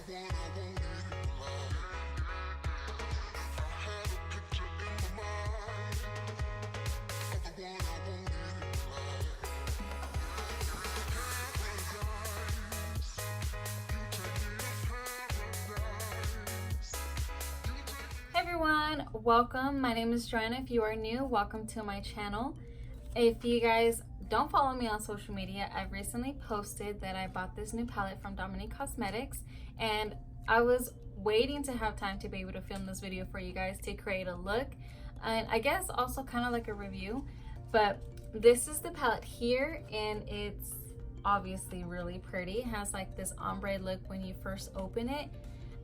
Hey everyone, welcome. My name is Joanna. If you are new, welcome to my channel. If you guys don't follow me on social media, I've recently posted that I bought this new palette from Dominique Cosmetics, and I was waiting to have time to be able to film this video for you guys to create a look, and I guess also kind of like a review. But this is the palette here, and it's obviously really pretty. It has like this ombre look when you first open it,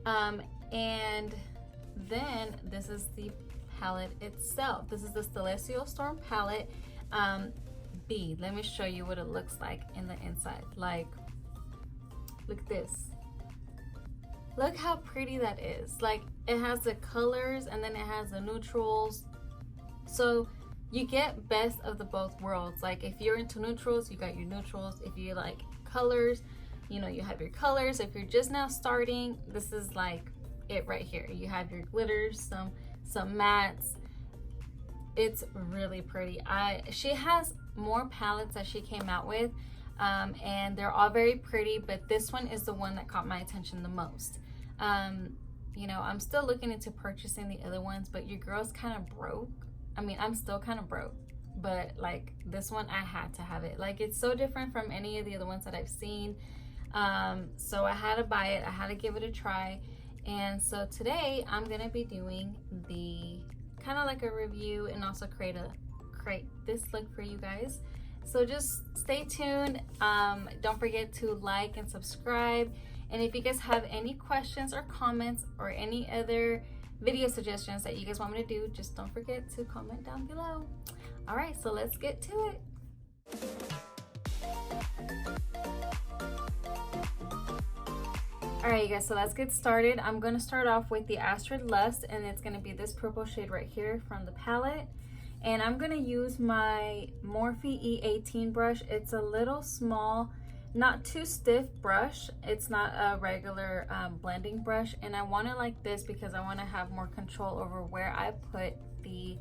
and then this is the palette itself. This is the Celestial Storm palette B. Let me show you what it looks like in the inside. Like, look at this. Look how pretty that is. Like, it has the colors and then it has the neutrals. So you get best of the both worlds. Like, if you're into neutrals, you got your neutrals. If you like colors, you know, you have your colors. If you're just now starting, this is like it right here. You have your glitters, some mattes. It's really pretty. She has more palettes that she came out with, and they're all very pretty, but this one is the one that caught my attention the most. You know, I'm still looking into purchasing the other ones, but your girl's kind of broke. I mean, I'm still kind of broke, but like this one, I had to have it. Like, it's so different from any of the other ones that I've seen. So I had to buy it. I had to give it a try. And so today I'm gonna be doing the kind of like a review and also create this look for you guys. So just stay tuned. Don't forget to like and subscribe. And if you guys have any questions or comments or any other video suggestions that you guys want me to do, just don't forget to comment down below. All right, so let's get to it. Alright, you guys, so let's get started. I'm going to start off with the Astrid Lust, and it's going to be this purple shade right here from the palette. And I'm going to use my Morphe E18 brush. It's a little small, not too stiff brush. It's not a regular blending brush, and I want it like this because I want to have more control over where I put the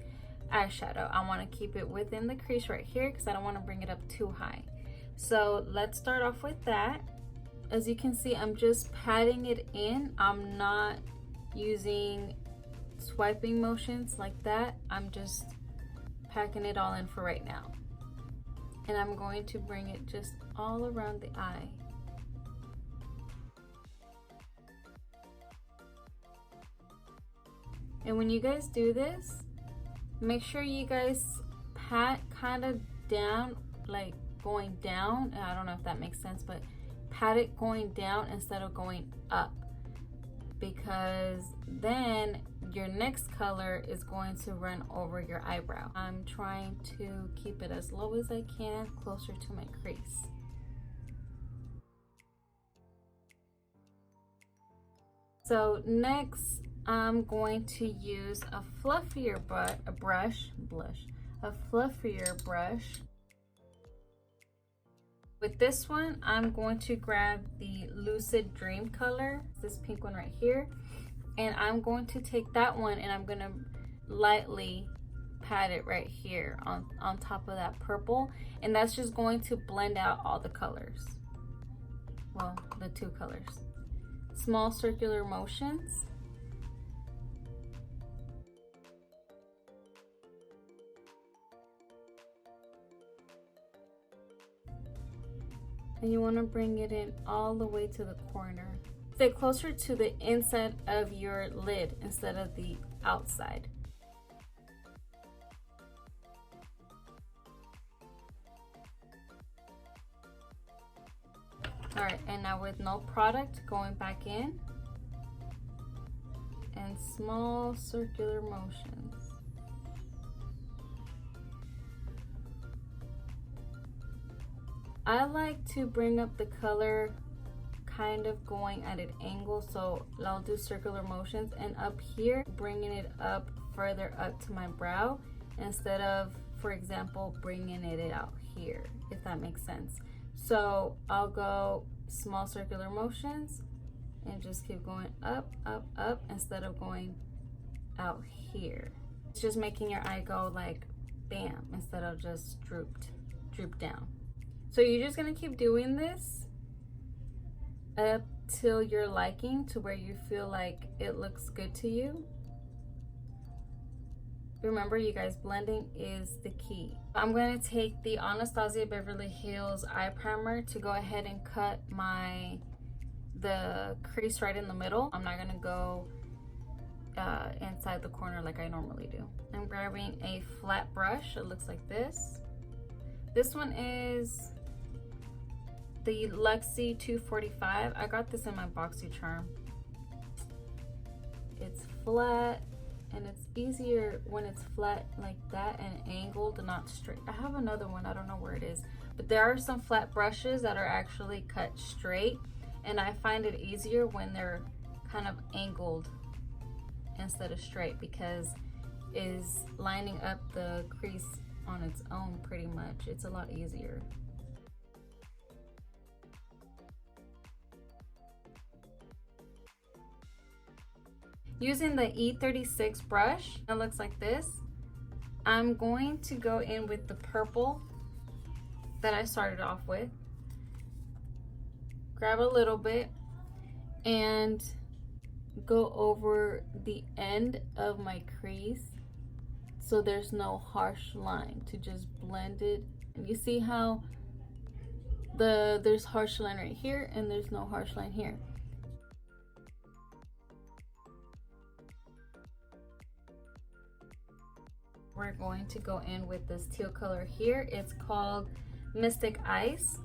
eyeshadow. I want to keep it within the crease right here because I don't want to bring it up too high. So let's start off with that. As you can see, I'm just patting it in. I'm not using swiping motions like that. I'm just packing it all in for right now. And I'm going to bring it just all around the eye. And when you guys do this, make sure you guys pat kind of down, like going down. I don't know if that makes sense, but pat it going down instead of going up, because then your next color is going to run over your eyebrow. I'm trying to keep it as low as I can, closer to my crease. So next, I'm going to use a fluffier brush. With this one, I'm going to grab the Lucid Dream color, this pink one right here, and I'm going to take that one and I'm going to lightly pat it right here on top of that purple, and that's just going to blend out all the colors. Well, the two colors. Small circular motions. And you want to bring it in all the way to the corner. Stay closer to the inside of your lid instead of the outside. Alright, and now with no product, going back in and small circular motions. I like to bring up the color kind of going at an angle, so I'll do circular motions, and up here bringing it up further up to my brow instead of, for example, bringing it out here, if that makes sense. So I'll go small circular motions and just keep going up, up, up instead of going out here. It's just making your eye go like bam instead of just droop down. So you're just gonna keep doing this up till you're liking, to where you feel like it looks good to you. Remember, you guys, blending is the key. I'm going to take the Anastasia Beverly Hills eye primer to go ahead and cut the crease right in the middle. I'm not going to go inside the corner like I normally do. I'm grabbing a flat brush. It looks like this. This one is the Luxie 245. I got this in my BoxyCharm. It's flat, and it's easier when it's flat like that and angled and not straight. I have another one, I don't know where it is, but there are some flat brushes that are actually cut straight, and I find it easier when they're kind of angled instead of straight, because is lining up the crease on its own pretty much. It's a lot easier. Using the E36 brush, it looks like this. I'm going to go in with the purple that I started off with. Grab a little bit and go over the end of my crease so there's no harsh line, to just blend it. And you see how there's harsh line right here and there's no harsh line here. We're going to go in with this teal color here. It's called Mystic Ice.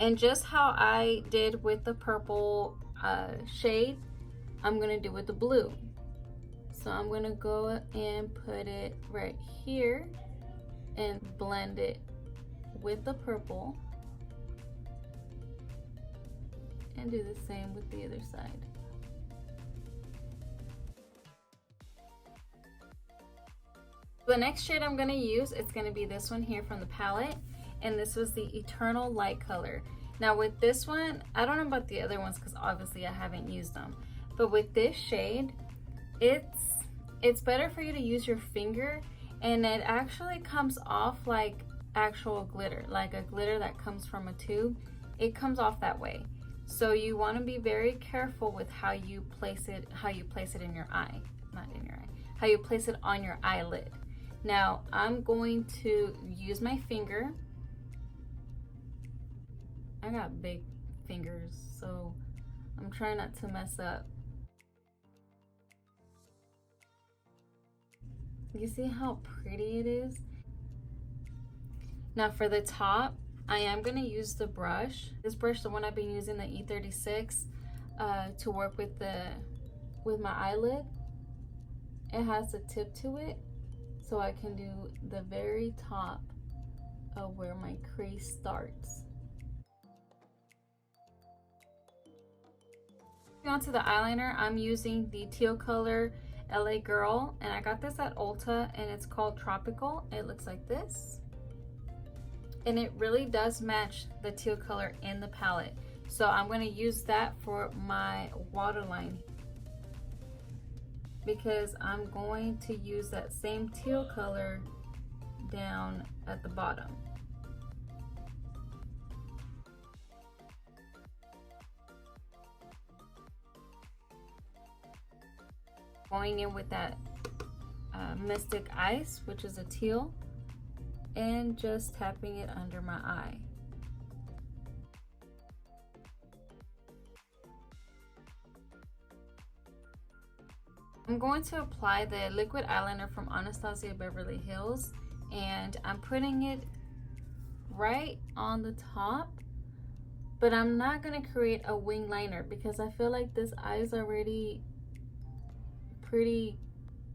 And just how I did with the purple shade, I'm gonna do with the blue. So I'm gonna go and put it right here and blend it with the purple. And do the same with the other side. The next shade I'm going to use, it's going to be this one here from the palette, and this was the Eternal Light color. Now with this one, I don't know about the other ones because obviously I haven't used them, but with this shade, it's better for you to use your finger, and it actually comes off like actual glitter, like a glitter that comes from a tube. It comes off that way. So you want to be very careful with how you place it in your eye, not in your eye, how you place it on your eyelid. Now I'm going to use my finger. I got big fingers, so I'm trying not to mess up. You see how pretty it is? Now for the top, I am going to use the brush. This brush, the one I've been using, the E36, to work with my eyelid. It has a tip to it, so I can do the very top of where my crease starts. Onto the eyeliner, I'm using the teal color LA Girl, and I got this at Ulta, and it's called Tropical. It looks like this, and it really does match the teal color in the palette. So I'm going to use that for my waterline, because I'm going to use that same teal color down at the bottom. Going in with that Mystic Ice, which is a teal, and just tapping it under my eye. I'm going to apply the liquid eyeliner from Anastasia Beverly Hills, and I'm putting it right on the top, but I'm not going to create a wing liner because I feel like this eye is already pretty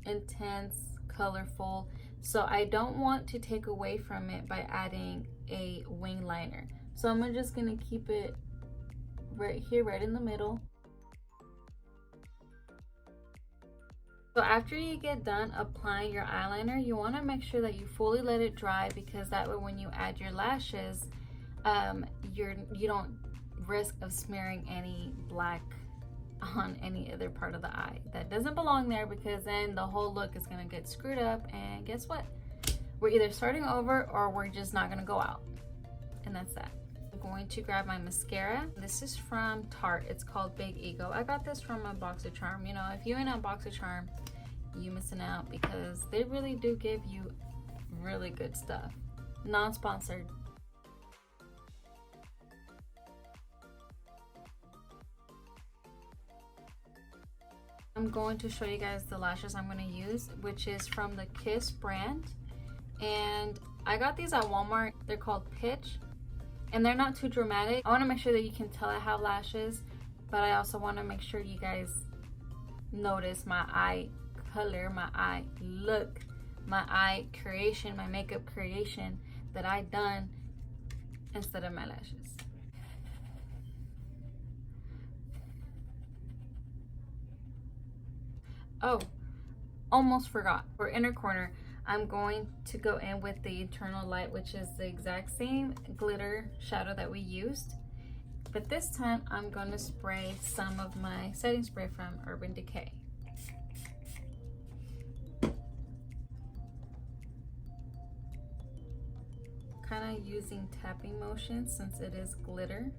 intense, colorful, so I don't want to take away from it by adding a wing liner. So I'm just going to keep it right here, right in the middle. So after you get done applying your eyeliner, you want to make sure that you fully let it dry, because that way when you add your lashes, you don't risk of smearing any black on any other part of the eye that doesn't belong there, because then the whole look is gonna get screwed up, and guess what? We're either starting over or we're just not gonna go out. And that's that. I'm going to grab my mascara. This is from Tarte. It's called Big Ego. I got this from a BoxyCharm. You know, if you ain't on BoxyCharm, you missing out, because they really do give you really good stuff. Non-sponsored. I'm going to show you guys the lashes I'm going to use, which is from the Kiss brand. And I got these at Walmart. They're called Pitch, and they're not too dramatic. I want to make sure that you can tell I have lashes, but I also want to make sure you guys notice my eye color, my eye look, my eye creation, my makeup creation that I done instead of my lashes. Oh, almost forgot. For inner corner, I'm going to go in with the Eternal Light, which is the exact same glitter shadow that we used. But this time, I'm going to spray some of my setting spray from Urban Decay. Kind of using tapping motion since it is glitter.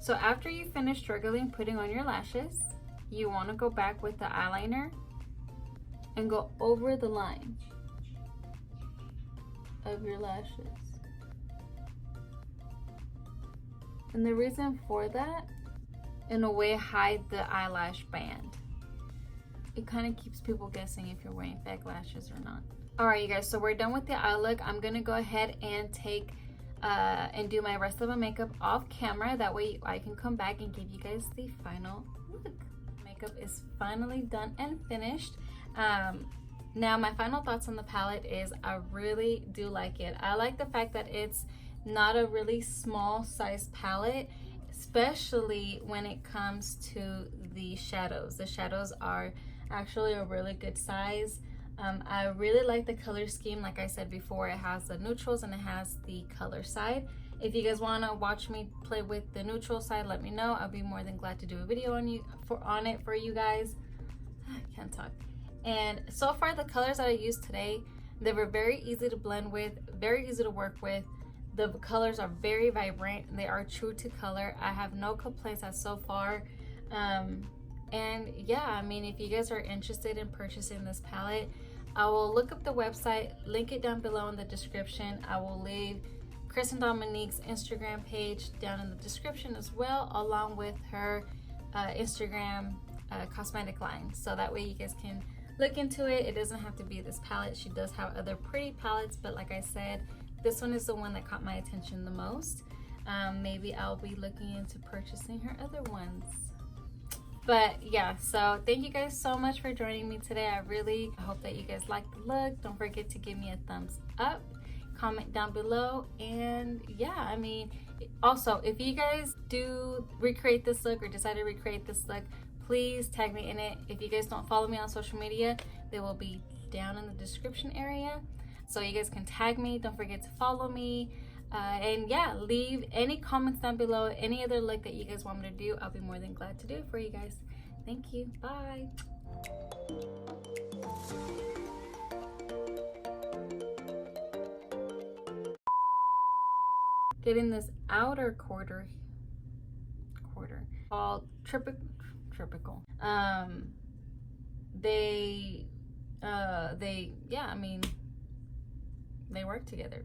So after you finish struggling putting on your lashes, you want to go back with the eyeliner and go over the line of your lashes. And the reason for that, in a way, hide the eyelash band. It kind of keeps people guessing if you're wearing fake lashes or not. Alright, you guys, so we're done with the eye look. I'm gonna go ahead and take and do my rest of my makeup off camera. That way I can come back and give you guys the final look. Makeup is finally done and finished. Now my final thoughts on the palette is I really do like it. I like the fact that it's not a really small size palette, especially when it comes to the shadows. The shadows are actually a really good size. I really like the color scheme. Like I said before, it has the neutrals and it has the color side. If you guys want to watch me play with the neutral side, let me know. I'll be more than glad to do a video on it for you guys. I can't talk. And so far, the colors that I used today, they were very easy to blend with, very easy to work with. The colors are very vibrant. They are true to color. I have no complaints as so far. And yeah, I mean, if you guys are interested in purchasing this palette, I will look up the website, link it down below in the description. I will leave Chris and Dominique's Instagram page down in the description as well, along with her Instagram cosmetic line. So that way you guys can look into it. It doesn't have to be this palette. She does have other pretty palettes, but like I said, this one is the one that caught my attention the most. Maybe I'll be looking into purchasing her other ones. But yeah, so thank you guys so much for joining me today. I really hope that you guys like the look. Don't forget to give me a thumbs up, comment down below, and yeah, I mean, also, if you guys do recreate this look or decide to recreate this look, please tag me in it. If you guys don't follow me on social media, they will be down in the description area, so you guys can tag me. Don't forget to follow me. And yeah, leave any comments down below, any other look that you guys want me to do. I'll be more than glad to do it for you guys. Thank you. Bye. Getting this outer quarter called tropical. Yeah, I mean, they work together.